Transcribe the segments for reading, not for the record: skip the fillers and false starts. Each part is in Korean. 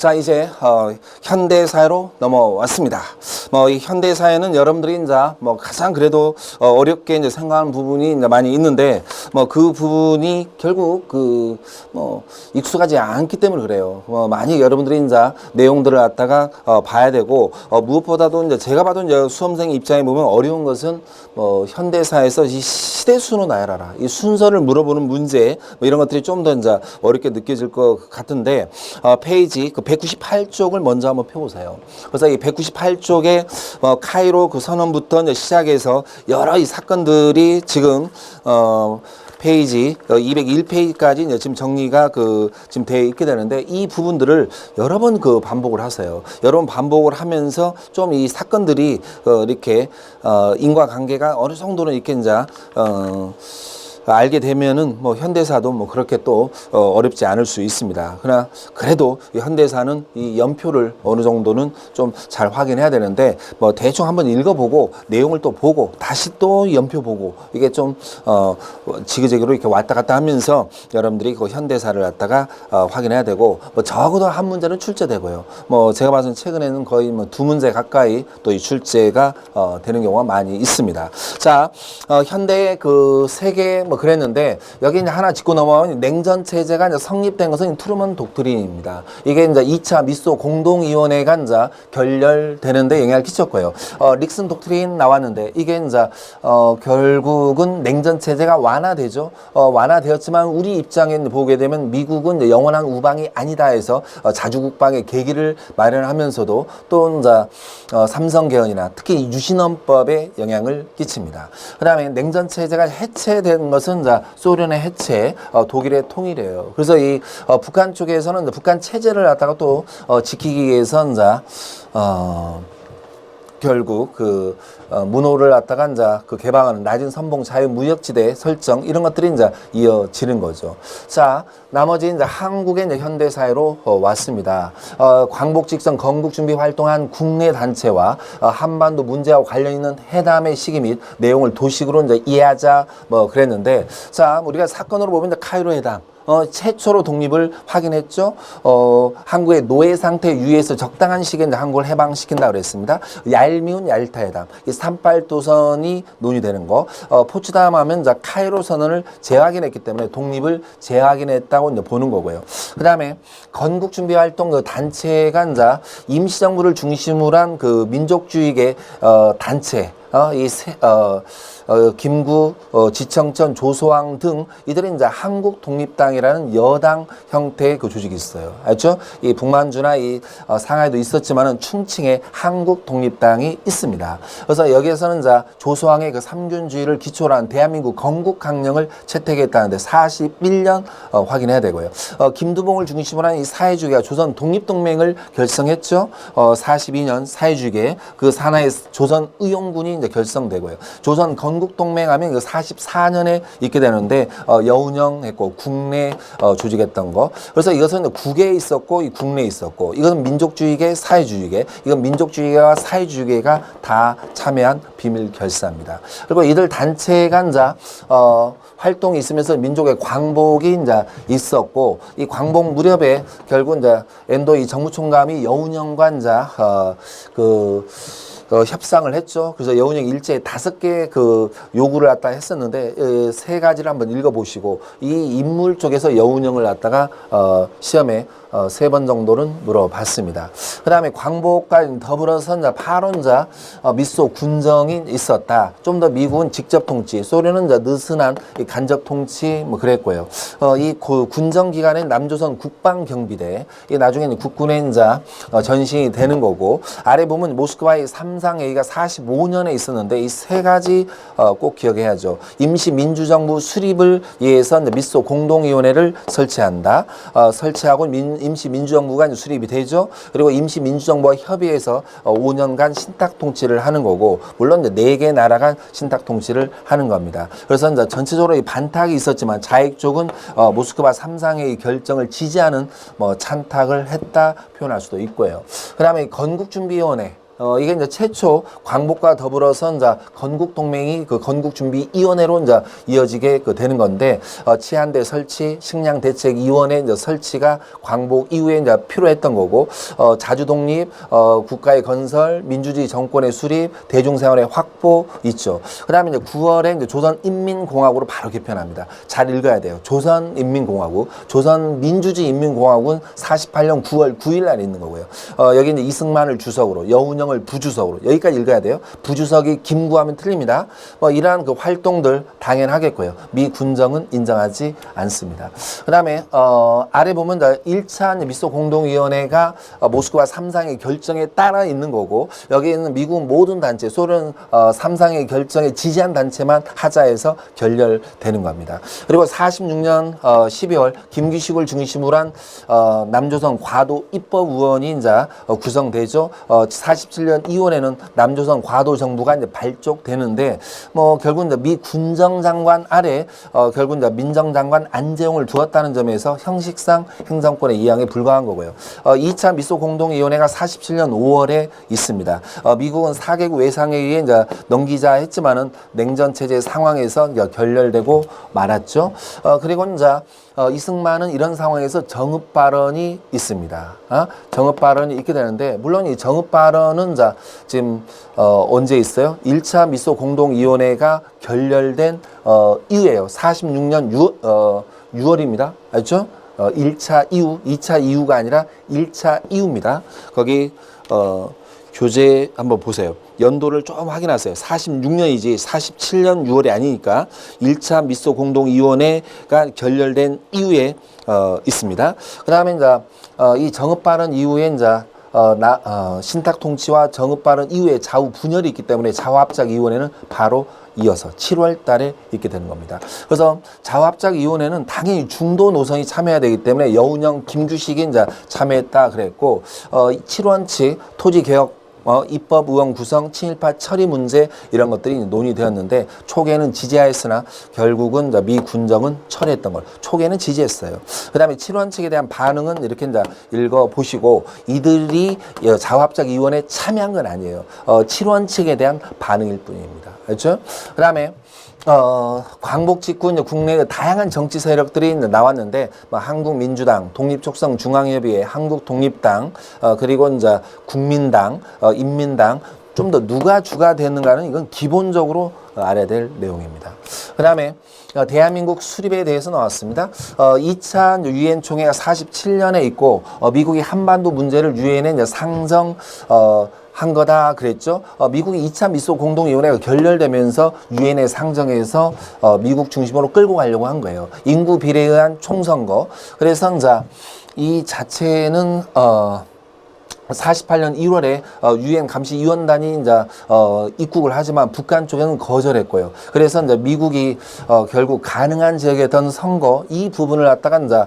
자, 이제 현대 사회로 넘어왔습니다. 이 현대 사회는 여러분들이 이제 가장 그래도 어렵게 이제 생각하는 부분이 이제 많이 있는데 그 부분이 결국 익숙하지 않기 때문에 그래요. 많이 여러분들이 이제 내용들을 갖다가 봐야 되고 무엇보다도 이제 제가 봐도 이제 수험생 입장에 보면 어려운 것은 현대 사회에서 이 시대 순으로 나열하라. 이 순서를 물어보는 문제 이런 것들이 좀 더 이제 어렵게 느껴질 것 같은데 페이지 그 198쪽을 먼저 한번 펴보세요. 그래서 이 198쪽에 카이로 그 선언부터 이제 시작해서 여러 이 사건들이 지금 페이지 201페이지까지 이제 지금 정리가 지금 되어 있게 되는데 이 부분들을 여러 번 반복을 하세요. 여러 번 반복을 하면서 좀 이 사건들이 이렇게 인과관계가 어느 정도는 이렇게 이제 알게 되면은 현대사도 그렇게 또 어렵지 않을 수 있습니다. 그러나 그래도 이 현대사는 이 연표를 어느 정도는 좀 잘 확인해야 되는데 대충 한번 읽어보고 내용을 또 보고 다시 또 연표 보고 이게 좀 지그재그로 이렇게 왔다 갔다 하면서 여러분들이 그 현대사를 갖다가 확인해야 되고 적어도 한 문제는 출제되고요. 제가 봐서는 최근에는 거의 두 문제 가까이 또 이 출제가 되는 경우가 많이 있습니다. 자, 현대의 그 세계 그랬는데 여기 이제 하나 짚고 넘어가면 냉전 체제가 이제 성립된 것은 트루먼 독트린입니다. 이게 이제 2차 미소 공동위원회가 이제 결렬되는데 영향을 끼쳤고요. 닉슨 독트린 나왔는데 이게 이제 결국은 냉전 체제가 완화되죠. 완화되었지만 우리 입장에 보게 되면 미국은 이제 영원한 우방이 아니다 해서 자주국방의 계기를 마련하면서도 또 이제 삼성개헌이나 특히 유신헌법에 영향을 끼칩니다. 그다음에 냉전 체제가 해체된 것은 이제 소련의 해체, 독일의 통일이에요. 그래서 이 북한 쪽에서는 북한 체제를 갖다가 또 지키기 위해서 이제 결국 문호를 갖다가 이제 개방하는 낮은 선봉 자유무역지대 설정 이런 것들이 이제 이어지는 거죠. 자, 나머지 이제 한국의 이제 현대사회로 왔습니다. 광복 직전 건국 준비 활동한 국내 단체와 한반도 문제와 관련 있는 회담의 시기 및 내용을 도식으로 이제 이해하자 그랬는데 자, 우리가 사건으로 보면 이제 카이로 회담. 최초로 독립을 확인했죠. 한국의 노예 상태 유예에서 적당한 시기에 이제 한국을 해방시킨다 그랬습니다. 얄미운 얄타 회담, 이 38도선이 논의되는 거. 포츠담 하면 이제 카이로 선언을 재확인했기 때문에 독립을 재확인했다고 이제 보는 거고요. 그 다음에 건국 준비 활동 단체가 이제 임시정부를 중심으로 한 민족주의계 단체. 김구, 지청천, 조소왕 등 이들은 이제 한국독립당이라는 여당 형태의 조직이 있어요. 알죠? 이 북만주나 이 상하이도 있었지만은 충칭에 한국독립당이 있습니다. 그래서 여기에서는 이제 조소왕의 삼균주의를 기초로 한 대한민국 건국강령을 채택했다는데 41년 확인해야 되고요. 김두봉을 중심으로 한 이 사회주의가 조선 독립동맹을 결성했죠. 42년 사회주의계 산하의 조선의용군이 이제 결성되고요. 조선 건국동맹하면 44년에 있게 되는데 여운형했고 국내 조직했던 거. 그래서 이것은 국외에 있었고 이 국내에 있었고 이것은 민족주의계, 사회주의계. 이건 민족주의계와 사회주의계가 다 참여한 비밀 결사입니다. 그리고 이들 단체가 이제 활동이 있으면서 민족의 광복이 이제 있었고 이 광복 무렵에 결국 이제 엔도 이 정무총감이 여운형과 이제 협상을 했죠. 그래서 여운형 일제에 5개 요구를 갖다 했었는데 3가지를 한번 읽어보시고 이 인물 쪽에서 여운형을 갖다가 시험에 3번 정도는 물어봤습니다. 그 다음에 광복과 더불어서 이제 파론자 미소 군정이 있었다. 좀 더 미국은 직접 통치, 소련은 이제 느슨한 간접 통치 그랬고요. 이 군정 기간에 남조선 국방경비대, 이 나중에는 국군의 이제 전신이 되는 거고 아래 보면 모스크바의 삼상회의가 45년에 있었는데 이 3가지 꼭 기억해야죠. 임시민주정부 수립을 위해서 이제 미소 공동위원회를 설치한다. 설치하고 임시민주정부가 이제 수립이 되죠. 그리고 임시민주정부와 협의해서 5년간 신탁 통치를 하는 거고, 물론 이제 4개 나라가 신탁 통치를 하는 겁니다. 그래서 이제 전체적으로 이 반탁이 있었지만 자익 쪽은 모스크바 삼상회의 결정을 지지하는 찬탁을 했다 표현할 수도 있고요. 그다음에 건국준비위원회. 이게 이제 최초 광복과 더불어서 이제 건국동맹이 그 건국준비위원회로 이제 이어지게 되는 건데, 치안대 설치, 식량대책위원회 이제 설치가 광복 이후에 이제 필요했던 거고, 자주독립, 국가의 건설, 민주주의 정권의 수립, 대중생활의 확보 있죠. 그 다음에 이제 9월에 이제 조선인민공화국으로 바로 개편합니다. 잘 읽어야 돼요. 조선인민공화국. 조선민주주의인민공화국은 48년 9월 9일 날 있는 거고요. 여기 이제 이승만을 주석으로, 여운형을 부주석으로, 여기까지 읽어야 돼요. 부주석이 김구하면 틀립니다. 이러한 그 활동들 당연하겠고요. 미 군정은 인정하지 않습니다. 그 다음에 아래 보면 1차 미소 공동위원회가 모스크바 3상의 결정에 따라 있는 거고, 여기 있는 미국 모든 단체, 소련 3상의 결정에 지지한 단체만 하자해서 결렬되는 겁니다. 그리고 46년 12월 김규식을 중심으로 한 남조선 과도 입법위원이 이제 구성되죠. 47년 2월에는 남조선 과도 정부가 이제 발족되는데, 결국 이제 미 군정장관 아래 결국 이제 민정장관 안재홍을 두었다는 점에서 형식상 행정권의 이양에 불과한 거고요. 2차 미소 공동위원회가 47년 5월에 있습니다. 미국은 4개국 외상회의에 이제 넘기자 했지만은 냉전 체제 상황에서 이제 결렬되고 말았죠. 그리고 이제 이승만은 이런 상황에서 정읍 발언이 있습니다. 정읍 발언이 있게 되는데, 물론 이 정읍 발언은 자 지금 언제 있어요? 1차 미소 공동위원회가 결렬된 이후에요. 46년 6월입니다. 알죠? 1차 이후, 2차 이후가 아니라 1차 이후입니다. 거기 교재 한번 보세요. 연도를 좀 확인하세요. 46년이지 47년 6월이 아니니까 1차 미소 공동위원회가 결렬된 이후에 있습니다. 그 다음에 이제 이 정읍 발언 이후에 이제 신탁 통치와 정읍 발언 이후에 좌우 분열이 있기 때문에 좌우합작위원회는 바로 이어서 7월 달에 있게 되는 겁니다. 그래서 좌우합작위원회는 당연히 중도 노선이 참여해야 되기 때문에 여운형, 김규식이 이제 참여했다 그랬고, 7원칙 토지개혁 입법 의원 구성, 친일파 처리 문제 이런 것들이 논의되었는데, 초기에는 지지하였으나 결국은 미 군정은 철회했던 걸 초기에는 지지했어요. 그 다음에 7원칙에 대한 반응은 이렇게 이제 읽어보시고, 이들이 자화합작위원회에 참여한 건 아니에요. 7원칙에 대한 반응일 뿐입니다. 그렇죠? 그 다음에 광복 직후 이제 국내의 다양한 정치 세력들이 나왔는데, 한국민주당, 독립촉성중앙협의회, 한국독립당, 그리고 이제 국민당, 인민당, 좀 더 누가 주가 되는가는 이건 기본적으로 알아야 될 내용입니다. 그 다음에 대한민국 수립에 대해서 나왔습니다. 2차 유엔 총회가 47년에 있고, 미국이 한반도 문제를 유엔에 이제 상정 한 거다 그랬죠. 미국이 2차 미소 공동위원회가 결렬되면서 유엔에 상정해서 미국 중심으로 끌고 가려고 한 거예요. 인구 비례에 의한 총선거. 그래서 이제 이 자체는 48년 1월에 유엔 감시위원단이 이제 입국을 하지만 북한 쪽에는 거절했고요. 그래서 이제 미국이 결국 가능한 지역에 던 선거 이 부분을 갖다가 이제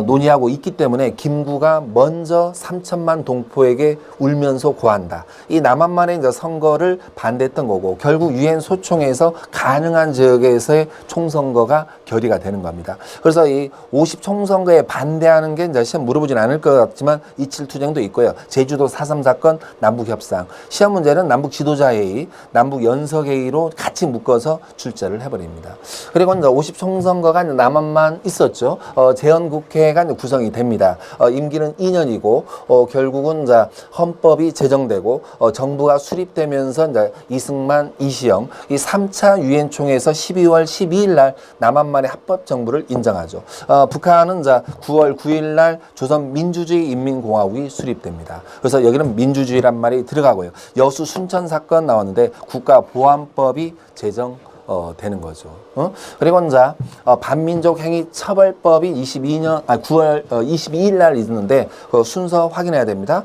논의하고 있기 때문에 김구가 먼저 3천만 동포에게 울면서 고한다. 이 남한만의 이제 선거를 반대했던 거고, 결국 유엔 소총에서 가능한 지역에서의 총선거가 결의가 되는 겁니다. 그래서 이 50 총선거에 반대하는 게 이제 시험 물어보진 않을 것 같지만 이칠투쟁도 있고요. 제주도 4.3 사건, 남북 협상. 시험 문제는 남북 지도자 회의, 남북 연석 회의로 같이 묶어서 출제를 해버립니다. 그리고 이제 50 총선거가 남한만 있었죠. 재헌국회가 구성이 됩니다. 임기는 2년이고, 결국은 이제 헌법이 제정되고, 정부가 수립되면서 이제 이승만, 이시영, 이 3차 유엔 총회에서 12월 12일 날 남한만의 합법 정부를 인정하죠. 북한은 이제 9월 9일 날 조선민주주의인민공화국이 수립됩니다. 그래서 여기는 민주주의란 말이 들어가고요. 여수 순천 사건 나왔는데 국가보안법이 제정되는 거죠. 그리고 이제 반민족 행위 처벌법이 9월 22일 날 있는데 그 순서 확인해야 됩니다.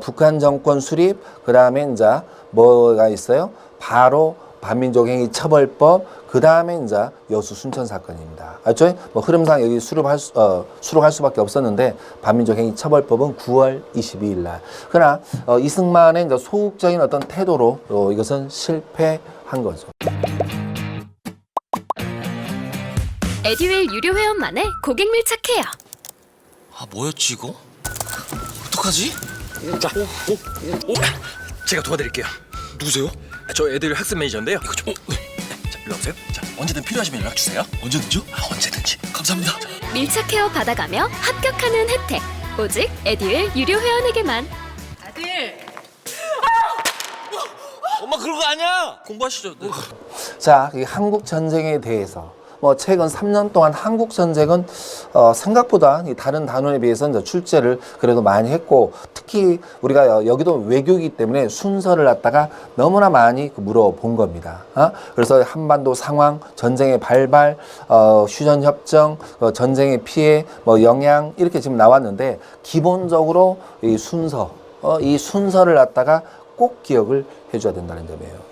북한 정권 수립, 그 다음에 이제 뭐가 있어요? 바로 반민족 행위 처벌법, 그 다음에 이제 여수 순천 사건입니다. 알죠? 흐름상 여기 수록할 수밖에 없었는데, 반민족 행위 처벌법은 9월 22일 날. 그러나 이승만의 이제 소극적인 어떤 태도로 이것은 실패한 거죠. 에듀윌 유료 회원만의 고객 밀착해요. 뭐였지 이거? 어떡하지? 자, 제가 도와드릴게요. 누구세요? 저 애들 학습 매니저인데요. 이거 좀. 네. 자, 일로 오세요. 자, 언제든 필요하시면 연락 주세요. 언제든지요? 언제든지. 감사합니다. 밀착 케어 받아가며 합격하는 혜택. 오직 에듀윌 유료 회원에게만. 아들, 엄마 그런 거 아니야. 공부하시죠. 네. 자, 이 한국 전쟁에 대해서 뭐 최근 3년 동안 한국 전쟁은 생각보다 이 다른 단원에 비해서 이제 출제를 그래도 많이 했고, 특히 우리가 여기도 외교이기 때문에 순서를 갖다가 너무나 많이 물어본 겁니다. 그래서 한반도 상황, 전쟁의 발발, 휴전 협정, 전쟁의 피해, 뭐 영향 이렇게 지금 나왔는데, 기본적으로 이 순서, 이 순서를 갖다가 꼭 기억을 해줘야 된다는 점이에요.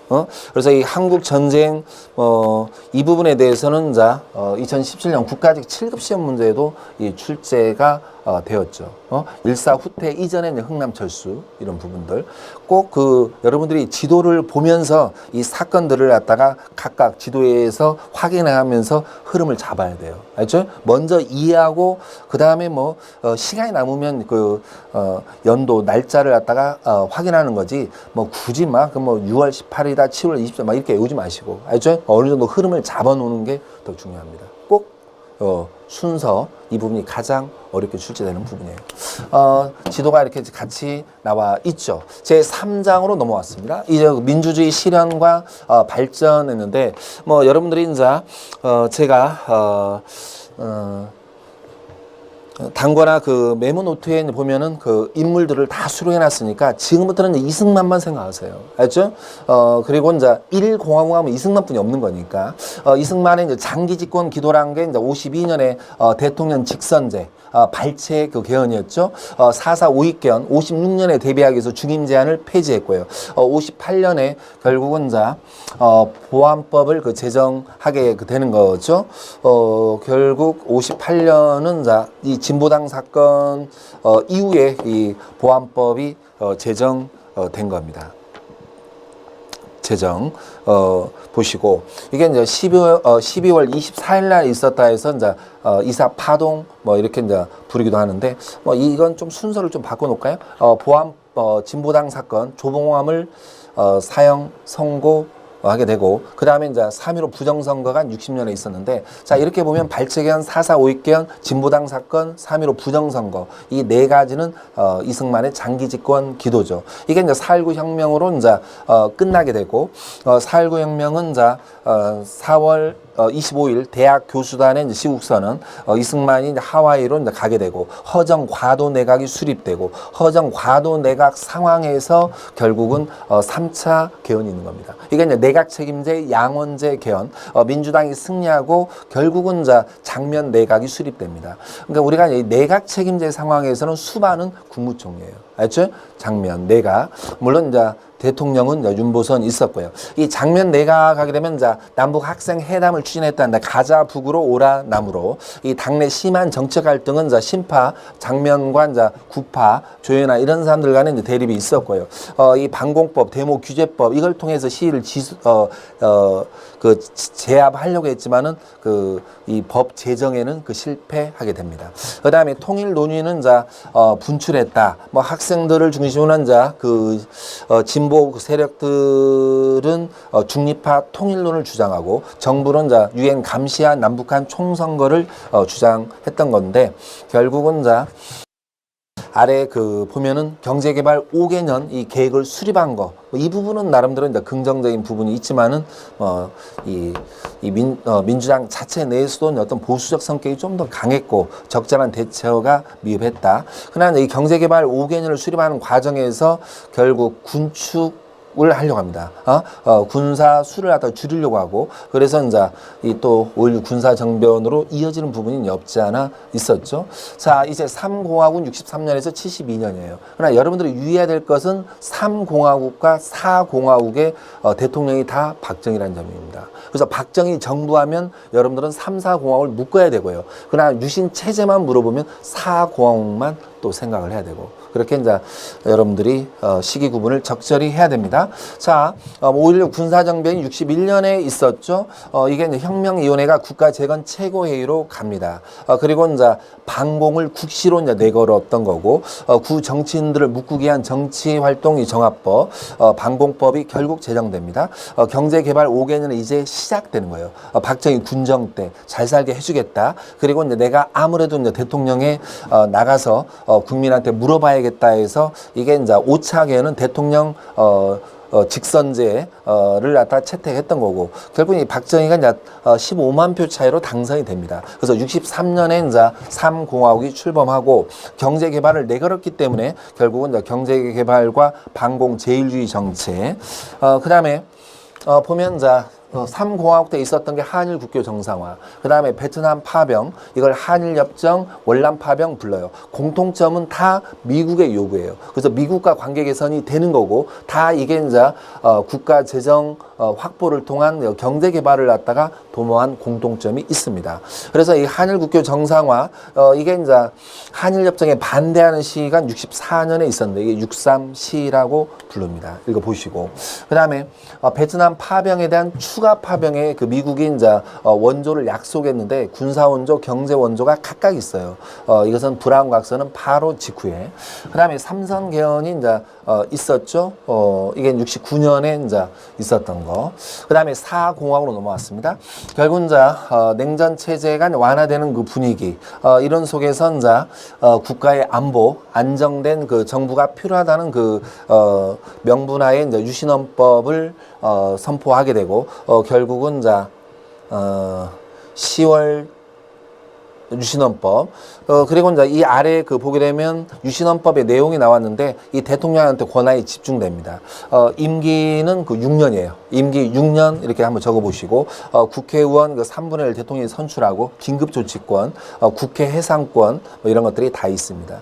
그래서 이 한국 전쟁 이 부분에 대해서는 2017년 국가직 7급 시험 문제에도 이 출제가 되었죠. 일사 후퇴 이전에는 흥남철수 이런 부분들 꼭 여러분들이 지도를 보면서 이 사건들을 갖다가 각각 지도에서 확인하면서 흐름을 잡아야 돼요. 알죠? 먼저 이해하고 그 다음에 시간이 남으면 연도 날짜를 갖다가 확인하는 거지, 굳이 6월 18일이다 7월 20일 막 이렇게 외우지 마시고, 알죠? 어느 정도 흐름을 잡아 놓는 게 더 중요합니다. 꼭 순서 이 부분이 가장 어렵게 출제되는 부분이에요. 지도가 이렇게 같이 나와 있죠. 제 3장으로 넘어왔습니다. 이제 민주주의 실현과 발전했는데, 여러분들이 이제 제가 단거나 메모 노트에 보면은 인물들을 다 수록해 놨으니까 지금부터는 이제 이승만만 생각하세요. 알죠? 그리고 이제 1공화국 하면 이승만 뿐이 없는 거니까, 이승만의 이제 장기 집권 기도란 게 이제 52년에 대통령 직선제, 발췌 개헌이었죠. 4.4 5.2개헌, 56년에 데뷔하기 위해서 중임 제한을 폐지했고요. 58년에 결국은 이제 보안법을 제정하게 되는 거죠. 결국 58년은 이제 이 진보당 사건 이후에 이 보안법이 제정된 겁니다. 제정 보시고, 이게 이제 12월 24일 날 있었다 해서 이제 이사 파동 이렇게 이제 부르기도 하는데, 이건 좀 순서를 좀 바꿔 놓을까요? 진보당 사건 조봉암을 사형 선고 하게 되고, 그 다음에 이제 3.15 부정선거가 60년에 있었는데, 자, 이렇게 보면 발췌개헌, 4.4 5.2개헌, 진보당 사건, 3.15 부정선거, 이 네 가지는 이승만의 장기 집권 기도죠. 이게 이제 4.19 혁명으로 이제 끝나게 되고, 4.19 혁명은 이제 4월 25일 대학 교수단의 이제 시국선은 이승만이 이제 하와이로 이제 가게 되고, 허정 과도 내각이 수립되고, 허정 과도 내각 상황에서 결국은 3차 개헌이 있는 겁니다. 이게 이제 내각 책임제 양원제 개헌, 민주당이 승리하고 결국은 이제 장면 내각이 수립됩니다. 그러니까 우리가 이 내각 책임제 상황에서는 수반은 국무총리예요. 알죠? 장면 내각. 물론 이제 대통령은 윤보선 있었고요. 이 장면 내각 하게 되면 이제 남북 학생 회담을 추진했다는데, 가자 북으로 오라 남으로, 이 당내 심한 정책 갈등은 이제 신파, 장면과 이제 구파, 조연아 이런 사람들 간에 이제 대립이 있었고요. 이 방공법, 데모 규제법 이걸 통해서 시위를 제압하려고 했지만은 이 법 제정에는 실패하게 됩니다. 그 다음에 통일 논의는 이제 분출했다. 학생들을 중심으로 이제 진보 세력들은 중립화 통일론을 주장하고, 정부는 이제 유엔 감시한 남북한 총선거를 주장했던 건데, 결국은 이제 아래 보면은 경제개발 5개년 이 계획을 수립한 거, 이 부분은 나름대로 이제 긍정적인 부분이 있지만은 민주당 자체 내에서도 어떤 보수적 성격이 좀 더 강했고 적절한 대처가 미흡했다. 그러나 이 경제개발 5개년을 수립하는 과정에서 결국 군축을 하려고 합니다. 군사 수를 갖다 줄이려고 하고, 그래서 이제 이 또 5.16 군사 정변으로 이어지는 부분이 없지 않아 있었죠. 자, 이제 3공화국 63년에서 72년이에요. 그러나 여러분들이 유의해야 될 것은 3공화국과 4공화국의 대통령이 다 박정희라는 점입니다. 그래서 박정희 정부하면 여러분들은 3, 4공화국을 묶어야 되고요. 그러나 유신 체제만 물어보면 4공화국만 또 생각을 해야 되고 그렇게 이제 여러분들이 시기 구분을 적절히 해야 됩니다. 자, 5.16 군사정변이 61년에 있었죠. 이게 이제 혁명위원회가 국가재건 최고회의로 갑니다. 그리고 이제 반공을 국시로 이제 내걸었던 거고 구 정치인들을 묶기 위한 정치활동이 정합법, 반공법이 결국 제정됩니다. 경제개발 5개년은 이제 시작되는 거예요. 박정희 군정 때 잘 살게 해주겠다. 그리고 이제 내가 아무래도 이제 대통령에 나가서 국민한테 물어봐야겠다 해서 이게 이제 5차 개헌은 대통령 직선제를 갖다 채택했던 거고 결국 이 박정희가 이제 15만 표 차이로 당선이 됩니다. 그래서 63년에 이제 3공화국이 출범하고 경제 개발을 내걸었기 때문에 결국은 이제 경제 개발과 반공 제일주의 정책. 그다음에 보면 이제 3공화국 때 있었던 게 한일 국교 정상화, 그 다음에 베트남 파병, 이걸 한일협정, 월남 파병 불러요. 공통점은 다 미국의 요구예요. 그래서 미국과 관계 개선이 되는 거고, 다 이게 이제 국가 재정 확보를 통한 경제 개발을 갖다가 도모한 공통점이 있습니다. 그래서 이 한일 국교 정상화, 이게 이제 한일협정에 반대하는 시기가 64년에 있었는데, 이게 63시라고 부릅니다. 이거 보시고. 그 다음에 베트남 파병에 대한 추가 파병에 그 미국이 이제 원조를 약속했는데 군사 원조, 경제 원조가 각각 있어요. 이것은 브라운 각서는 바로 직후에. 그다음에 삼선 개헌이 이제 있었죠. 이게 69년에 이제 있었던 거. 그다음에 4공화국으로 넘어왔습니다. 결국 이제 냉전 체제가 완화되는 그 분위기, 이런 속에서 이제 국가의 안보, 안정된 그 정부가 필요하다는 그 명분하에 이제 유신헌법을 선포하게 되고 결국은 이제 10월 유신헌법. 그리고 이제 이 아래 그 보게 되면 유신헌법의 내용이 나왔는데 이 대통령한테 권한이 집중됩니다. 임기는 그 6년이에요. 임기 6년 이렇게 한번 적어보시고 국회의원 그 3분의 1 대통령이 선출하고 긴급조치권, 국회 해상권 뭐 이런 것들이 다 있습니다.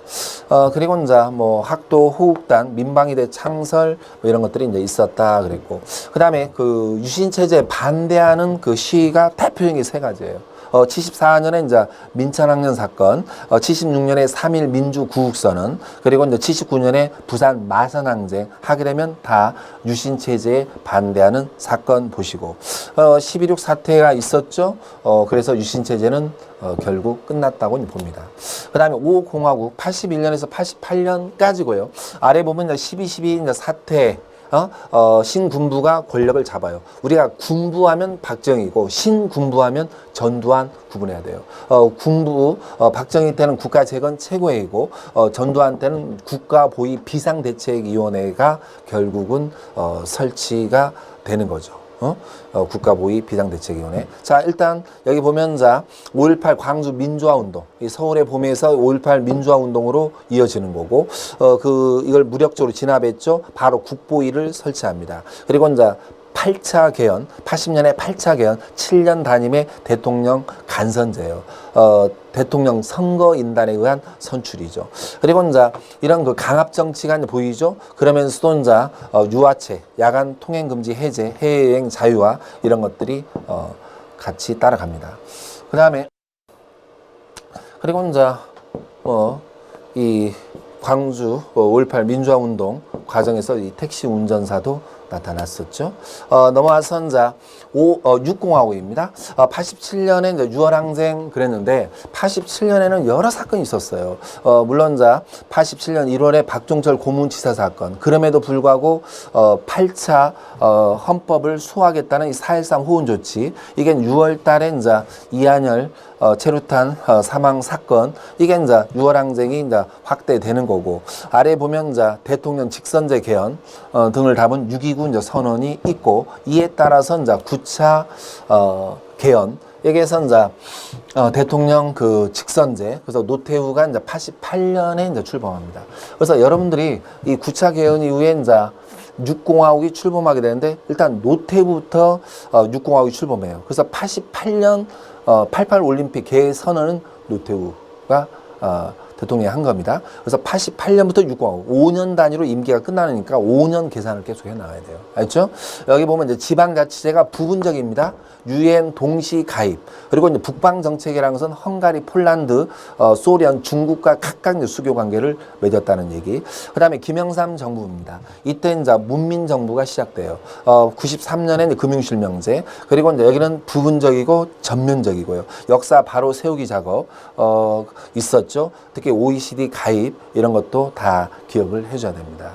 그리고 이제 뭐 학도, 호국단, 민방위대 창설 뭐 이런 것들이 이제 있었다 그랬고 그 다음에 그 유신체제에 반대하는 그 시위가 대표적인 게 세 가지예요. 74년에 이제 민천학년 사건, 76년에 3.1 민주구국선언, 그리고 이제 79년에 부산 마산항쟁 하게 되면 다 유신체제에 반대하는 사건 보시고, 12.6 사태가 있었죠. 그래서 유신체제는 결국 끝났다고 봅니다. 그 다음에 5공화국 81년에서 88년까지고요. 아래 보면 이제 12.12 이제 사태, 신군부가 권력을 잡아요. 우리가 군부하면 박정희고 신군부하면 전두환 구분해야 돼요. 군부, 박정희 때는 국가재건 최고회의고 전두환 때는 국가보위 비상대책위원회가 결국은 설치가 되는 거죠. 국가보위 비상대책위원회. 자, 일단 여기 보면 자 5.18 광주 민주화운동, 이 서울의 봄에서 5.18 민주화운동으로 이어지는 거고, 이걸 무력적으로 진압했죠. 바로 국보위를 설치합니다. 그리고 이제 8차 개헌, 80년에 8차 개헌, 7년 단임의 대통령 간선제예요. 대통령 선거인단에 의한 선출이죠. 그리고 이제 이런 그 강압 정치가 이제 보이죠. 그러면서도 이제 유아체, 야간 통행 금지 해제, 해외여행 자유화 이런 것들이 같이 따라갑니다. 그 다음에 그리고 이제 이 광주 5.18 민주화운동 과정에서 이 택시 운전사도 나타났었죠. 넘어와서 이제 6공화국입니다. 87년에 이제 6월 항쟁 그랬는데 87년에는 여러 사건이 있었어요. 물론 이제 87년 1월에 박종철 고문치사 사건. 그럼에도 불구하고 8차 헌법을 수호하겠다는 이 4.13 호원 조치. 이게 6월 달에 이제 이한열 체류탄 사망 사건, 이게 이제 6월 항쟁이 이제 확대되는 거고, 아래 보면 이제 대통령 직선제 개헌 등을 담은 6.29 이제 선언이 있고, 이에 따라서 이제 9차 개헌, 여기에서 이제 대통령 그 직선제, 그래서 노태우가 이제 88년에 이제 출범합니다. 그래서 여러분들이 이 9차 개헌 이후에 이제 6공화국이 출범하게 되는데, 일단 노태우부터 6공화국이 출범해요. 그래서 88년 88 올림픽 개선언은 노태우가 대통령이 한 겁니다. 그래서 88년부터 6공화국 5년 단위로 임기가 끝나니까 5년 계산을 계속 해 나가야 돼요. 알죠? 여기 보면 이제 지방자치제가 부분적입니다. 유엔 동시 가입. 그리고 이제 북방 정책이라는 것은 헝가리, 폴란드, 소련, 중국과 각각 이제 수교 관계를 맺었다는 얘기. 그다음에 김영삼 정부입니다. 이때 이제 문민 정부가 시작돼요. 93년에 이제 금융실명제. 그리고 이제 여기는 부분적이고 전면적이고요. 역사 바로 세우기 작업 있었죠. 특히 OECD 가입 이런 것도 다 기억을 해줘야 됩니다.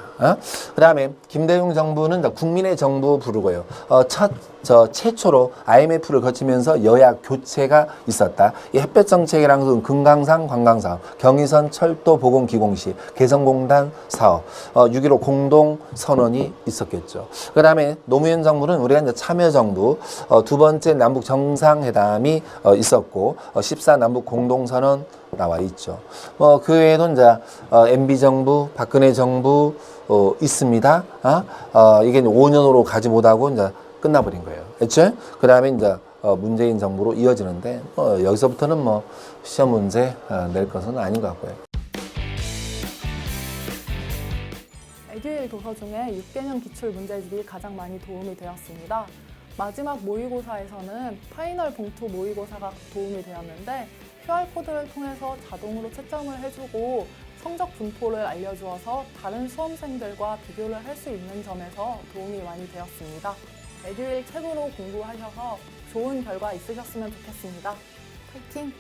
그다음에 김대중 정부는 국민의 정부 부르고요. 최초로 IMF를 거치면서 여야 교체가 있었다. 이 햇볕 정책이라는 것은 금강산 관광사업, 경의선 철도 보건기공시, 개성공단 사업, 6.15 공동선언이 있었겠죠. 그 다음에 노무현 정부는 우리가 이제 참여정부, 두 번째 남북 정상회담이 있었고, 14 남북 공동선언 나와 있죠. 그 외에도 이제 MB 정부, 박근혜 정부 있습니다. 이게 이제 5년으로 가지 못하고 이제 끝나버린 거예요. 그렇죠? 그 다음에 이제 문재인 정부로 이어지는데 여기서부터는 뭐 시험 문제 낼 것은 아닌 것 같고요. 에듀윌 도서 중에 6개년 기출 문제집이 가장 많이 도움이 되었습니다. 마지막 모의고사에서는 파이널 봉투 모의고사가 도움이 되었는데 QR코드를 통해서 자동으로 채점을 해주고 성적 분포를 알려주어서 다른 수험생들과 비교를 할 수 있는 점에서 도움이 많이 되었습니다. 에듀윌 책으로 공부하셔서 좋은 결과 있으셨으면 좋겠습니다. 파이팅!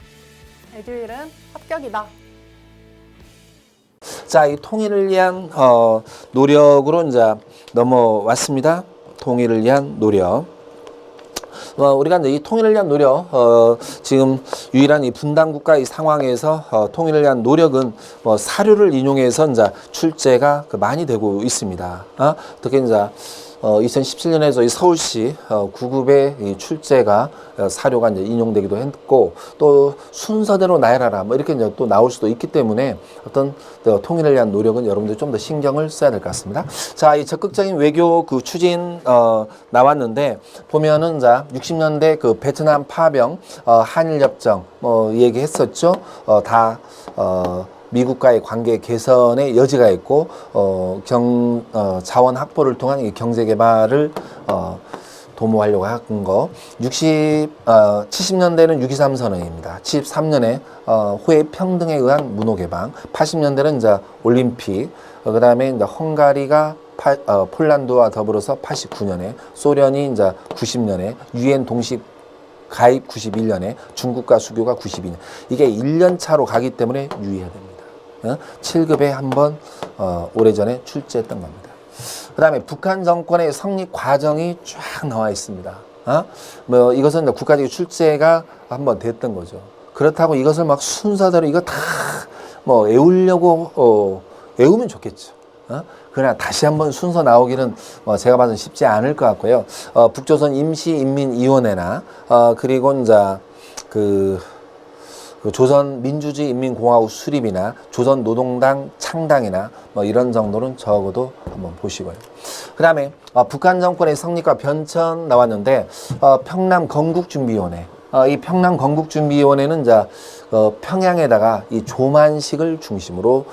에듀윌은 합격이다. 자, 이 통일을 위한 노력으로 이제 넘어왔습니다. 통일을 위한 노력. 우리가 이제 이 통일을 위한 노력, 지금 유일한 이 분단 국가의 상황에서 통일을 위한 노력은 사료를 인용해서 이제 출제가 많이 되고 있습니다. 특히 이제 2017년에서 이 서울시 9급의 이 출제가 사료가 이제 인용되기도 했고, 또 순서대로 나열하라 뭐 이렇게 이제 또 나올 수도 있기 때문에 어떤 통일을 위한 노력은 여러분들이 좀 더 신경을 써야 될 것 같습니다. 자, 이 적극적인 외교 그 추진 나왔는데 보면은 자 60년대 그 베트남 파병 한일 협정 뭐 얘기했었죠. 미국과의 관계 개선의 여지가 있고 자원 확보를 통한 이 경제 개발을 도모하려고 한 거. 70년대는 6.23 선언입니다. 73년에 후에 평등에 의한 문호 개방. 80년대는 이제 올림픽. 그다음에 이제 헝가리가 폴란드와 더불어서 89년에, 소련이 이제 90년에, 유엔 동시 가입 91년에, 중국과 수교가 92년. 이게 1년 차로 가기 때문에 유의해야 됩니다. 7급에 한번 오래전에 출제했던 겁니다. 그 다음에 북한 정권의 성립 과정이 쫙 나와 있습니다. 이것은 국가적인 출제가 한번 됐던 거죠. 그렇다고 이것을 막 순서대로 이거 다 외우려고 외우면 좋겠죠. 그러나 다시 한번 순서 나오기는 제가 봐서는 쉽지 않을 것 같고요. 북조선 임시인민위원회나 그리고 이제 그 조선민주주의인민공화국 수립이나 조선노동당 창당이나 이런 정도는 적어도 한번 보시고요. 그 다음에 북한 정권의 성립과 변천 나왔는데 평남 건국준비위원회. 이 평남 건국준비위원회는 이제 평양에다가 이 조만식을 중심으로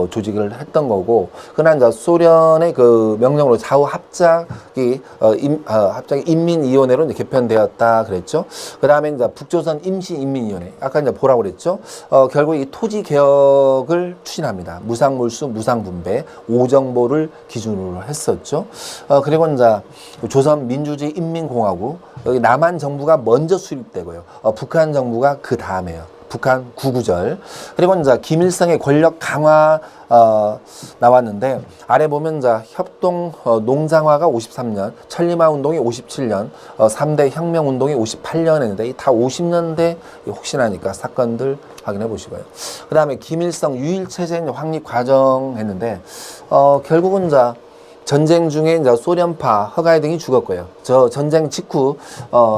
조직을 했던 거고, 그러나 이제 소련의 그 명령으로 좌우 합작이 인민위원회로 이제 개편되었다 그랬죠. 그 다음에 이제 북조선 임시인민위원회, 아까 이제 보라고 그랬죠. 결국 이 토지 개혁을 추진합니다. 무상몰수, 무상분배, 오정보를 기준으로 했었죠. 그리고 이제 조선 민주주의인민공화국, 여기 남한 정부가 먼저 수립되고요. 북한 정부가 그 다음에요. 북한 구구절. 그리고 이제 김일성의 권력 강화 나왔는데, 아래 보면 이제 협동 농장화가 53년, 천리마 운동이 57년, 3대 혁명 운동이 58년인데 이 다 50년대 혹시나니까 사건들 확인해 보시고요. 그 다음에 김일성 유일체제 확립 과정 했는데 결국은 이제 전쟁 중에 이제 소련파 허가해 등이 죽었고요. 저 전쟁 직후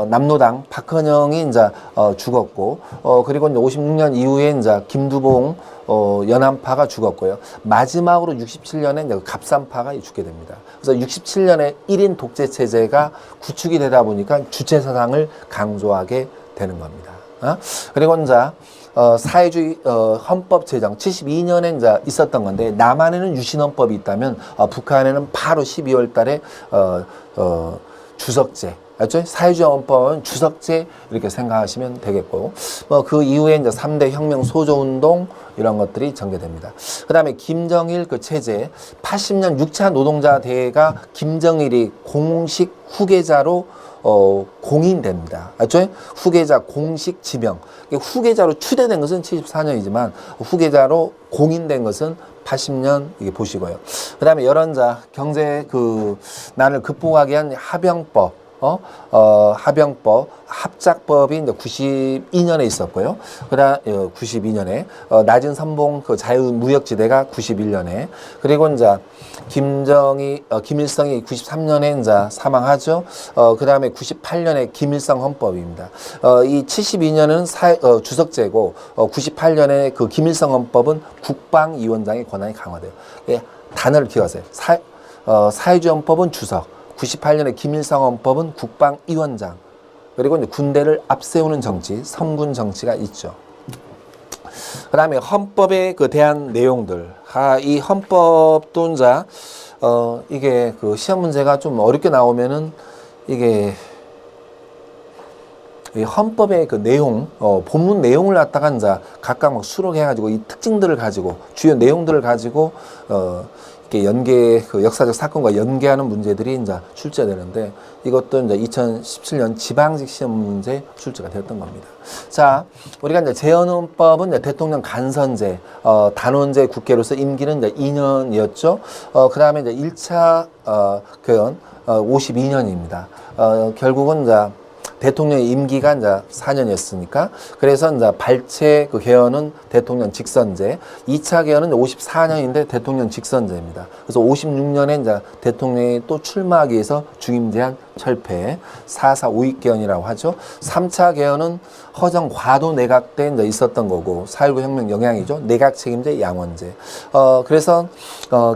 남로당 박헌영이 이제 죽었고, 그리고 이제 56년 이후에 이제 김두봉 연안파가 죽었고요. 마지막으로 67년에 이제 갑산파가 죽게 됩니다. 그래서 67년에 1인 독재 체제가 구축이 되다 보니까 주체 사상을 강조하게 되는 겁니다. 그리고 이제 사회주의 헌법 제정 72년에 이제 있었던 건데 남한에는 유신헌법이 있다면 북한에는 바로 12월 달에 주석제, 알죠? 사회주의 헌법은 주석제 이렇게 생각하시면 되겠고, 그 이후에 이제 3대 혁명 소조운동 이런 것들이 전개됩니다. 그 다음에 김정일 그 체제, 80년 6차 노동자 대회가 김정일이 공식 후계자로 공인됩니다. 알죠? 후계자 공식 지명. 후계자로 추대된 것은 74년이지만 후계자로 공인된 것은 80년 이게 보시고요. 그 다음에 열원자 경제 난을 극복하기 위한 합병법. 합병법, 합작법이 이제 92년에 있었고요. 그다음 92년에 낮은 선봉 그 자유무역지대가 91년에, 그리고 이제 김일성이 93년에 이제 사망하죠. 그다음에 98년에 김일성 헌법입니다. 이 72년은 주석제고 98년에 그 김일성 헌법은 국방위원장의 권한이 강화돼요. 예, 단어를 기억하세요. 사회주의 헌법은 주석, 98년에 김일성 헌법은 국방위원장, 그리고 이제 군대를 앞세우는 정치, 선군 정치가 있죠. 그 다음에 헌법에 대한 내용들. 이 헌법도 이제, 이게 시험 문제가 좀 어렵게 나오면은 이게 이 헌법의 내용, 본문 내용을 갖다가 이제 각각 막 수록해가지고 이 특징들을 가지고 주요 내용들을 가지고, 이렇게 역사적 사건과 연계하는 문제들이 이제 출제되는데 이것도 이제 2017년 지방직 시험 문제 출제가 되었던 겁니다. 자, 우리가 이제 재헌헌법은 이제 대통령 간선제, 단원제 국회로서 임기는 이제 2년이었죠. 그 다음에 이제 1차 개헌 52년입니다. 결국은 이제 대통령의 임기가 이제 4년이었으니까, 그래서 이제 발췌 개헌은 대통령 직선제, 2차 개헌은 54년인데 대통령 직선제입니다. 그래서 56년에 이제 대통령이 또 출마하기 위해서 중임 제한 철폐, 4.4 5.2 개헌이라고 하죠. 3차 개헌은 허정 과도 내각 때 이제 있었던 거고, 4.19 혁명 영향이죠. 내각 책임제 양원제. 그래서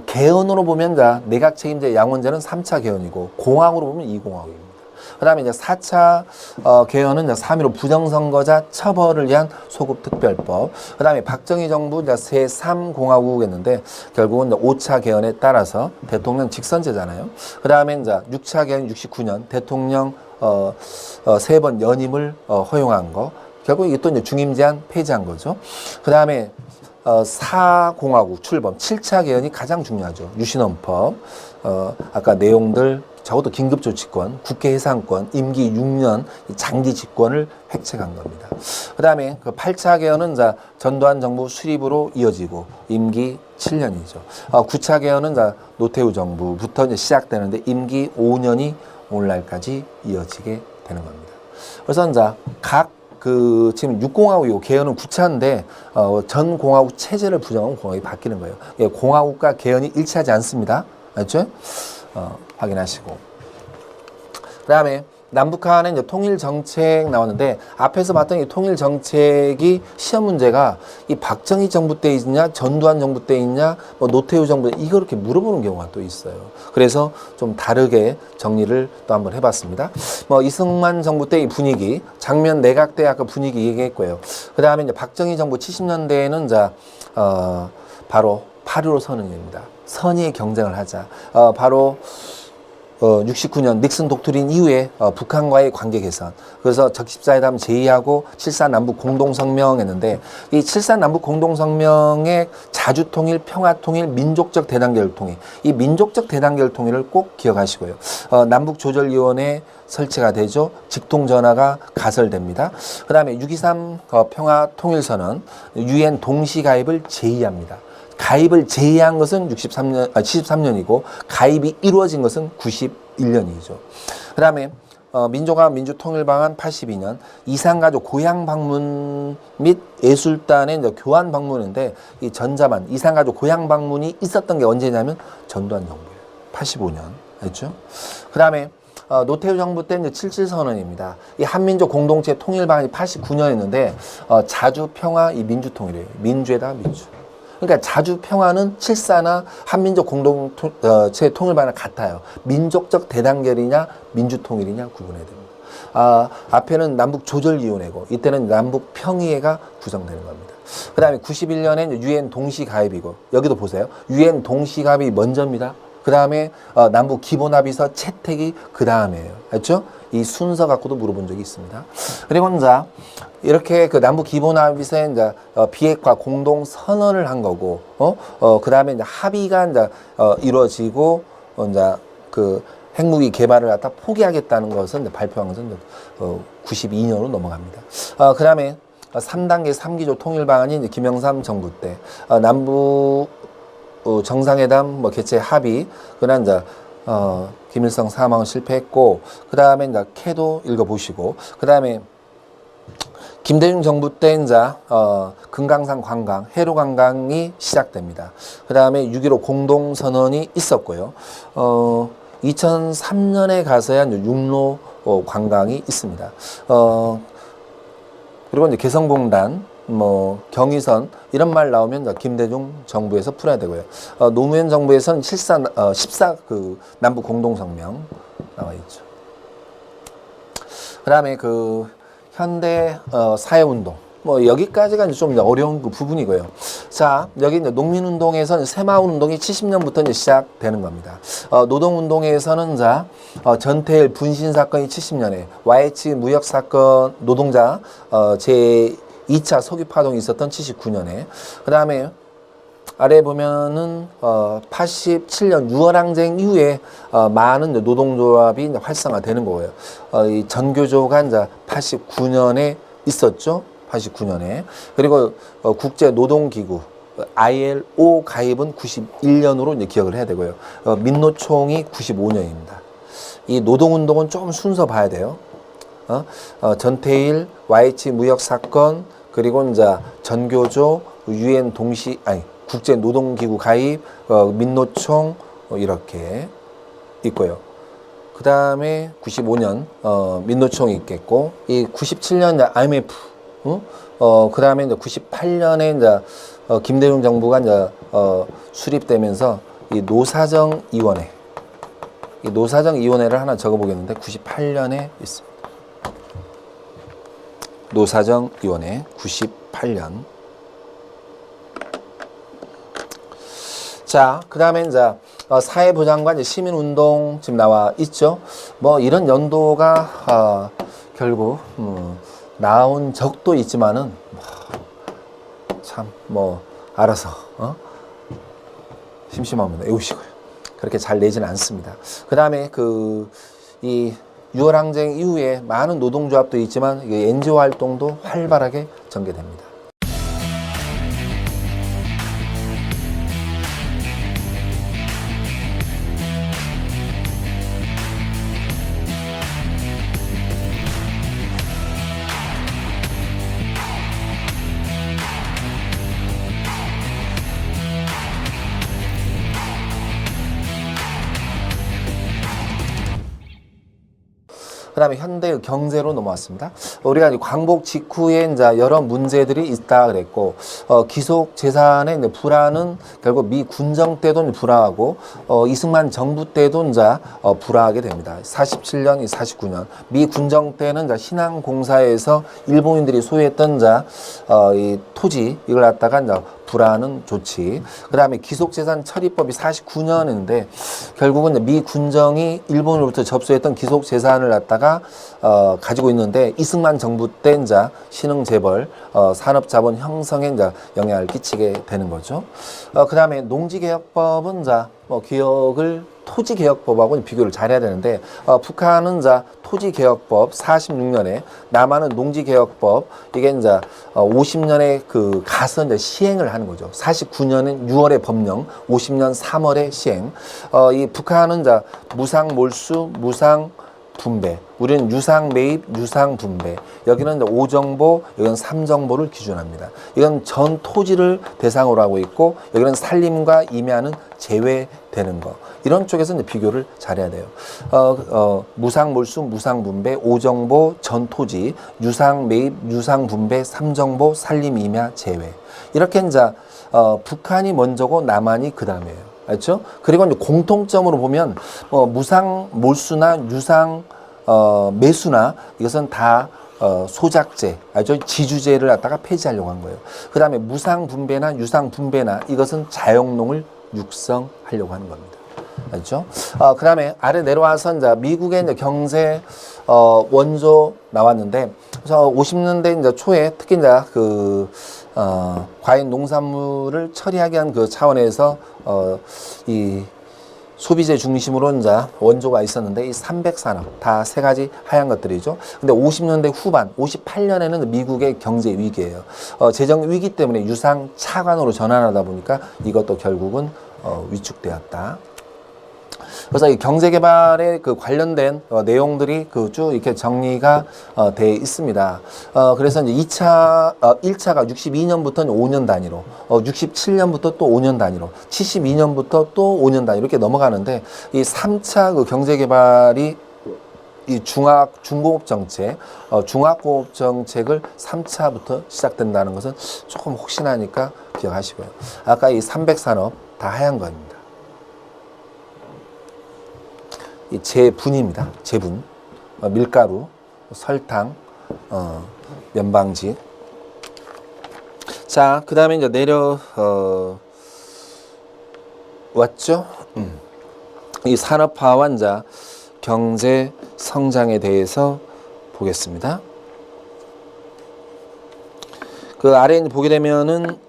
개헌으로 보면 이제 내각 책임제 양원제는 3차 개헌이고, 공항으로 보면 2공항입니다. 그 다음에 이제 4차 개헌은 3.15 부정선거자 처벌을 위한 소급특별법. 그 다음에 박정희 정부 제3공화국이었는데 결국은 5차 개헌에 따라서 대통령 직선제잖아요. 그 다음에 이제 6차 개헌 69년 대통령 3번 연임을 허용한 거. 결국 이게 또 이제 중임 제한 폐지한 거죠. 그 다음에 4공화국 출범 7차 개헌이 가장 중요하죠. 유신헌법. 아까 내용들 적어도 긴급조치권, 국회 해산권, 임기 6년 장기 집권을 획책한 겁니다. 그 다음에 8차 개헌은 이제 전두환 정부 수립으로 이어지고 임기 7년이죠. 9차 개헌은 이제 노태우 정부부터 이제 시작되는데 임기 5년이 오늘날까지 이어지게 되는 겁니다. 그래서 이제 지금 6공화국이고 개헌은 9차인데 전 공화국 체제를 부정하면 공화국이 바뀌는 거예요. 예, 공화국과 개헌이 일치하지 않습니다. 알죠? 확인하시고. 그 다음에 남북한의 이제 통일 정책 나왔는데 앞에서 봤던 이 통일 정책이 시험 문제가 이 박정희 정부 때 있냐, 전두환 정부 때 있냐, 노태우 정부 때 이거 이렇게 물어보는 경우가 또 있어요. 그래서 좀 다르게 정리를 또 한번 해봤습니다. 이승만 정부 때 이 분위기, 장면 내각 때 아까 분위기 얘기했고요. 그 다음에 이제 박정희 정부 70년대에는 이제 바로 8.15 선언입니다. 선의의 경쟁을 하자. 바로 69년 닉슨 독트린 이후에 북한과의 관계 개선, 그래서 적십자회담 제의하고 7.4 남북 공동성명 했는데 이 7.4 남북 공동성명의 자주통일, 평화통일, 민족적 대단결 통일, 이 민족적 대단결 통일을 꼭 기억하시고요. 남북조절위원회 설치가 되죠. 직통전화가 가설됩니다. 그 다음에 6.23 평화통일선언, 유엔 동시가입을 제의합니다. 가입을 제의한 것은 73년이고 가입이 이루어진 것은 91년이죠. 그 다음에 민족화 민주통일방안 82년, 이산가족 고향 방문 및 예술단의 이제 교환 방문인데 이 전자만 이산가족 고향 방문이 있었던 게 언제냐면 전두환 정부예요. 85년. 알죠? 그 다음에 노태우 정부 때 이제 77 선언입니다. 이 한민족 공동체 통일 방안이 89년이었는데 자주 평화 이 민주통일이에요. 민주에다 민주. 그러니까 자주 평화는 7.4나 한민족 공동체 통일 방안 같아요. 민족적 대단결이냐 민주통일이냐 구분해야 됩니다. 앞에는 남북조절위원회고 이때는 남북평의회가 구성되는 겁니다. 그 다음에 91년에 유엔 동시가입이고 여기도 보세요. 유엔 동시가입이 먼저입니다. 그 다음에 남북 기본합의서 채택이 그 다음이에요. 알죠? 이 순서 갖고도 물어본 적이 있습니다. 그리고 이제 이렇게 그 남북 기본합의서에 이제 비핵화 공동 선언을 한 거고, 그 다음에 이제 합의가 이제 이루어지고, 이제 그 핵무기 개발을 갖다 포기하겠다는 것은 이제 발표한 것은 이제 92년으로 넘어갑니다. 그 다음에 3단계 3기조 통일 방안이 이제 김영삼 정부 때 남북 정상회담 뭐 개최 합의, 그러나 이제 김일성 사망은 실패했고, 그 다음에 이제 캐도 읽어보시고, 그 다음에 김대중 정부 때 이제 금강산 관광, 해로 관광이 시작됩니다. 그 다음에 6.15 공동선언이 있었고요. 2003년에 가서야 이제 육로 관광이 있습니다. 그리고 이제 개성공단, 뭐 경의선 이런 말 나오면 이제 김대중 정부에서 풀어야 되고요. 노무현 정부에서는 14 그 남북 공동성명 나와 있죠. 그다음에 그 현대 사회운동, 뭐 여기까지가 이제 좀 어려운 그 부분이고요. 자, 여기 이제 농민운동에서는 새마을운동이 70년부터 이제 시작되는 겁니다. 노동운동에서는 이제 전태일 분신 사건이 70년에, YH 무역 사건 노동자 제 2차 석유 파동이 있었던 79년에, 그 다음에 아래 보면은 87년 6월 항쟁 이후에 많은 노동조합이 이제 활성화되는 거예요. 이 전교조가 이제 89년에 있었죠. 89년에. 그리고 국제 노동기구 ILO 가입은 91년으로 이제 기억을 해야 되고요. 민노총이 95년입니다. 이 노동운동은 좀 순서 봐야 돼요. 전태일, YH 무역 사건, 그리고 이제 전교조, 유엔 국제 노동기구 가입, 민노총 이렇게 있고요. 그 다음에 95년 민노총이 있겠고, 이 97년 IMF, 그 다음에 이제 98년에 이제 김대중 정부가 이제 수립되면서 이 노사정위원회, 이 노사정위원회를 하나 적어보겠는데 98년에 있습니다. 노사정위원회 98년. 자, 그 다음에 이제 사회보장과 이제 시민운동 지금 나와 있죠. 뭐 이런 연도가 결국 나온 적도 있지만은 참 뭐 알아서 심심하면 외우시고요. 그렇게 잘 내지는 않습니다. 그 다음에 이 6월 항쟁 이후에 많은 노동조합도 있지만 NGO 활동도 활발하게 전개됩니다. 그 다음에 현대 경제로 넘어왔습니다. 우리가 광복 직후에 이제 여러 문제들이 있다 그랬고, 기속 재산의 이제 불화는 결국 미 군정 때도 불화하고, 이승만 정부 때도 이제 불화하게 됩니다. 47년, 49년. 미 군정 때는 이제 신항공사에서 일본인들이 소유했던 이제 이 토지, 이걸 갖다가 이제 불화하는 조치. 그 다음에 기속재산 처리법이 49년인데, 결국은 미 군정이 일본으로부터 접수했던 기속재산을 갖다가 가지고 있는데, 이승만 정부 때 이제 신흥재벌, 산업자본 형성에 이제 영향을 끼치게 되는 거죠. 그 다음에 농지개혁법은 이제 개혁을 토지개혁법하고 비교를 잘해야 되는데, 북한은 이제 토지개혁법 46년에, 남한은 농지개혁법, 이게 이제 50년에 가서 이제 시행을 하는 거죠. 49년은 6월에 법령, 50년 3월에 시행. 이 북한은 이제 무상 몰수, 무상 분배. 우리는 유상 매입, 유상 분배. 여기는 이제 5정보, 여기는 3정보를 기준합니다. 이건 전 토지를 대상으로 하고 있고, 여기는 산림과 임야는 제외되는 거. 이런 쪽에서 이제 비교를 잘해야 돼요. 무상 몰수, 무상 분배, 5정보, 전 토지, 유상 매입, 유상 분배, 3정보, 산림, 임야 제외. 이렇게 이제 북한이 먼저고 남한이 그 다음이에요. 알죠? 그리고 이제 공통점으로 보면 무상 몰수나 유상 매수나 이것은 다 소작제, 아주 지주제를 갖다가 폐지하려고 한 거예요. 그 다음에 무상분배나 유상분배나 이것은 자영농을 육성하려고 하는 겁니다. 알죠? 그 다음에 아래 내려와서 이제 미국의 이제 경제 원조 나왔는데, 그래서 50년대 이제 초에 특히 이제 과일 농산물을 처리하기 위한 그 차원에서 이 소비재 중심으로 이제 원조가 있었는데, 이 300산업 다 세 가지 하얀 것들이죠. 근데 50년대 후반, 58년에는 미국의 경제 위기예요. 재정 위기 때문에 유상 차관으로 전환하다 보니까 이것도 결국은 위축되었다. 그래서 이 경제 개발에 그 관련된 내용들이 그 쭉 이렇게 정리가 돼 있습니다. 그래서 이제 1차가 62년부터는 5년 단위로, 67년부터 또 5년 단위로, 72년부터 또 5년 단위로 이렇게 넘어가는데, 이 3차 그 경제 개발이 이 중공업 정책, 중화공업 정책을 3차부터 시작된다는 것은 조금 혹시나니까 기억하시고요. 아까 이 300산업 다 하얀 겁니다. 이 제분입니다. 제분, 밀가루, 설탕, 면방지. 자, 그 다음에 이제 왔죠. 이 산업화와 이제 경제 성장에 대해서 보겠습니다. 그 아래에 보게 되면은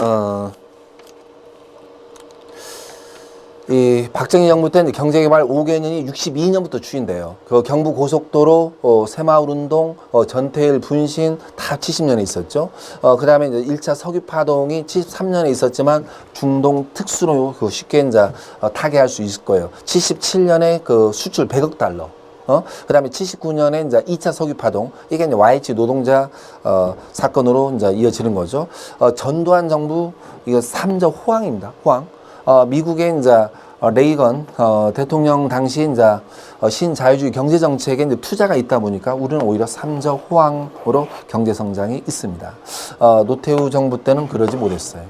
이 박정희 정부 때 경제개발 5개년이 62년부터 추진돼요. 그 경부고속도로, 새마을운동, 전태일 분신 다 70년에 있었죠. 그 다음에 이제 1차 석유파동이 73년에 있었지만 중동 특수로 쉽게 이제 타개할 수 있을 거예요. 77년에 그 수출 100억 달러. 그 다음에 79년에 이제 2차 석유파동, 이게 이제 YH 노동자, 사건으로 이제 이어지는 거죠. 전두환 정부, 이거 3저 호황입니다. 호황. 미국의 이제 레이건 대통령 당시 이제 신자유주의 경제 정책에 이제 투자가 있다 보니까 우리는 오히려 3저 호황으로 경제 성장이 있습니다. 노태우 정부 때는 그러지 못했어요.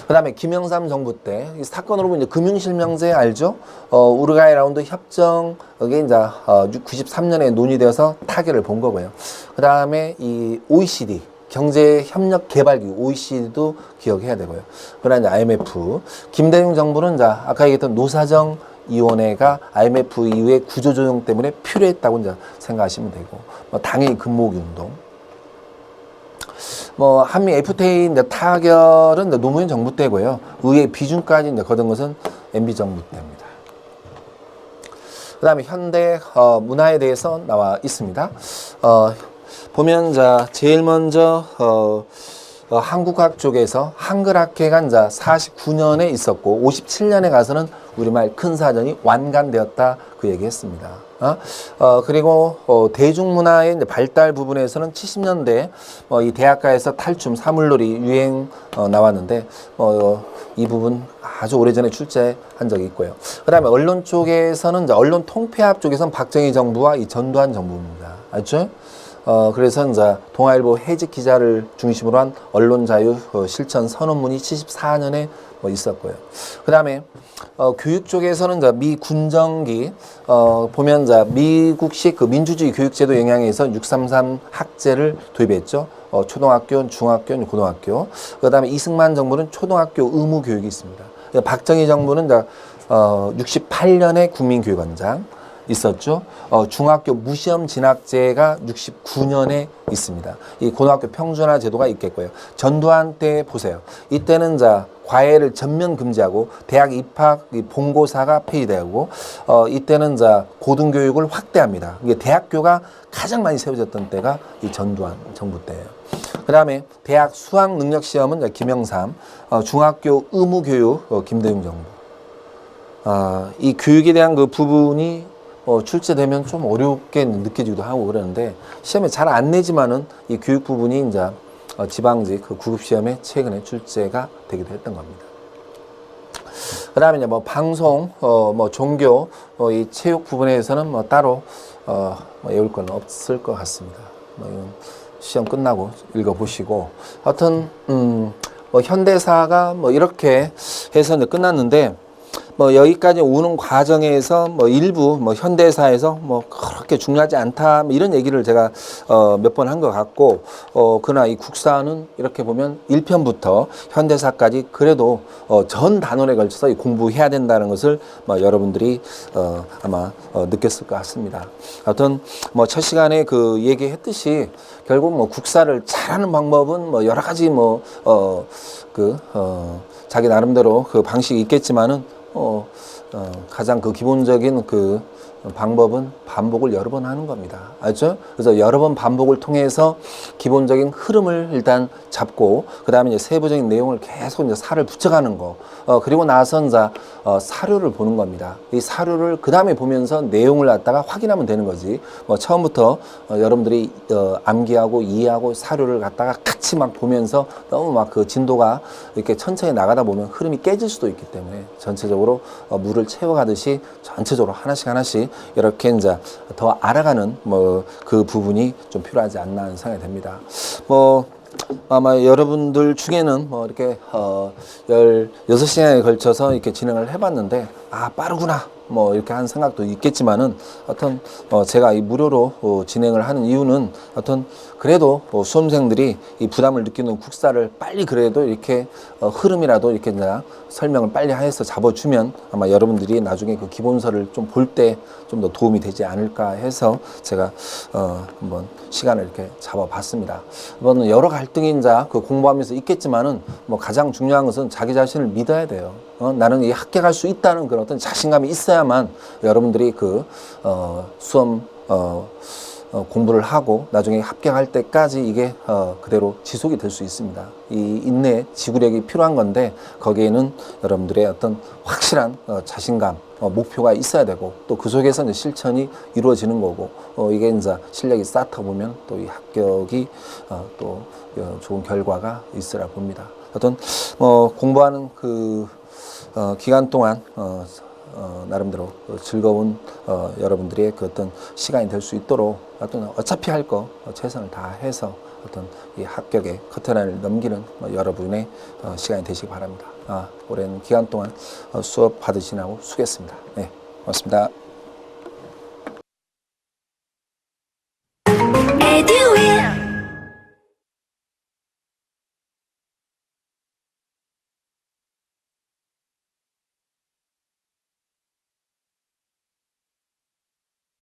그다음에 김영삼 정부 때 이 사건으로 보면 이제 금융실명제 알죠? 우루과이 라운드 협정 이게 이제 93년에 논의되어서 타결을 본 거고요. 그다음에 이 OECD 경제협력개발기구 OECD도 기억해야 되고요. 그다음에 IMF, 김대중 정부는 이제 아까 얘기했던 노사정위원회가 IMF 이후에 구조조정 때문에 필요했다고 이제 생각하시면 되고, 당연히 금모기운동, 한미 FTA 이제 타결은 이제 노무현 정부 때고요. 의회 비준까지 이제 거둔 것은 MB 정부 때입니다. 그다음에 현대 문화에 대해서 나와 있습니다. 보면 자 제일 먼저 한국학 쪽에서 한글학회가 이제 49년에 있었고 57년에 가서는 우리말 큰 사전이 완간되었다 그 얘기했습니다. 그리고 대중문화의 이제 발달 부분에서는 70년대 이 대학가에서 탈춤 사물놀이 유행 나왔는데 이 부분 아주 오래전에 출제한 적이 있고요. 그다음에 언론 쪽에서는 이제 언론 통폐합 쪽에서는 박정희 정부와 이 전두환 정부입니다. 알죠? 그래서 이제 동아일보 해직 기자를 중심으로 한 언론 자유 실천 선언문이 74년에 있었고요. 그다음에 교육 쪽에서는 이제 미 군정기 보면 이제 미국식 그 민주주의 교육제도 영향에서 633 학제를 도입했죠. 초등학교, 중학교, 고등학교. 그다음에 이승만 정부는 초등학교 의무 교육이 있습니다. 박정희 정부는 이제 68년에 국민교육원장 있었죠. 중학교 무시험 진학제가 69년에 있습니다. 이 고등학교 평준화 제도가 있겠고요. 전두환 때 보세요. 이때는 자 과외를 전면 금지하고 대학 입학 본고사가 폐지되고 이때는 자 고등교육을 확대합니다. 이게 대학교가 가장 많이 세워졌던 때가 이 전두환 정부 때예요. 그다음에 대학 수학 능력 시험은 김영삼, 중학교 의무 교육 김대중 정부. 이 교육에 대한 그 부분이 출제되면 좀 어렵게 느껴지기도 하고 그러는데 시험에 잘 안 내지만은 이 교육 부분이 이제 지방직 그 구급 시험에 최근에 출제가 되기도 했던 겁니다. 그다음에 이제 방송, 종교, 이 체육 부분에서는 따로 외울 건 없을 것 같습니다. 이건 시험 끝나고 읽어보시고 하여튼 현대사가 이렇게 해서 이제 끝났는데 뭐 여기까지 오는 과정에서 뭐 일부 뭐 현대사에서 뭐 그렇게 중요하지 않다 뭐 이런 얘기를 제가 몇 번 한 것 같고 그러나 이 국사는 이렇게 보면 1편부터 현대사까지 그래도 전 단원에 걸쳐서 이 공부해야 된다는 것을 뭐 여러분들이 아마 느꼈을 것 같습니다. 하여튼 뭐 첫 시간에 그 얘기했듯이 결국 뭐 국사를 잘하는 방법은 뭐 여러 가지 자기 나름대로 그 방식이 있겠지만은 가장 그 기본적인 그 방법은 반복을 여러 번 하는 겁니다. 알죠? 그래서 여러 번 반복을 통해서 기본적인 흐름을 일단 잡고, 그 다음에 이제 세부적인 내용을 계속 이제 살을 붙여가는 거. 그리고 나서 이제 사료를 보는 겁니다. 이 사료를 그 다음에 보면서 내용을 갖다가 확인하면 되는 거지. 뭐 처음부터 여러분들이 암기하고 이해하고 사료를 갖다가 같이 막 보면서 너무 막 그 진도가 이렇게 천천히 나가다 보면 흐름이 깨질 수도 있기 때문에 전체적으로 물을 채워가듯이 전체적으로 하나씩 하나씩 이렇게 이제 더 알아가는 뭐 그 부분이 좀 필요하지 않나 하는 생각이 됩니다. 뭐 아마 여러분들 중에는 뭐 이렇게 16시간에 걸쳐서 이렇게 진행을 해봤는데 빠르구나 뭐 이렇게 하는 생각도 있겠지만은 어떤 제가 이 무료로 진행을 하는 이유는 어떤 그래도 수험생들이 이 부담을 느끼는 국사를 빨리 그래도 이렇게 흐름이라도 이렇게 설명을 빨리 해서 잡아주면 아마 여러분들이 나중에 그 기본서를 좀 볼 때 좀 더 도움이 되지 않을까 해서 제가 한번 시간을 이렇게 잡아봤습니다. 이거는 여러 갈등이 이제 그 공부하면서 있겠지만은 뭐 가장 중요한 것은 자기 자신을 믿어야 돼요. 나는 이 합격할 수 있다는 그런 어떤 자신감이 있어야만 여러분들이 그 수험 공부를 하고 나중에 합격할 때까지 이게 그대로 지속이 될 수 있습니다. 이 인내, 지구력이 필요한 건데 거기에는 여러분들의 어떤 확실한 자신감, 목표가 있어야 되고 또 그 속에서 이제 실천이 이루어지는 거고 이게 이제 실력이 쌓다 보면 또 이 합격이 또 좋은 결과가 있으라 봅니다. 어떤 공부하는 그 기간 동안 나름대로 즐거운 여러분들의 그 어떤 시간이 될 수 있도록 어차피 할 거 최선을 다해서 어떤 이 합격의 커트라인을 넘기는 여러분의 시간이 되시기 바랍니다. 오랜 기간 동안 수업 받으시라고 수고했습니다. 네, 고맙습니다.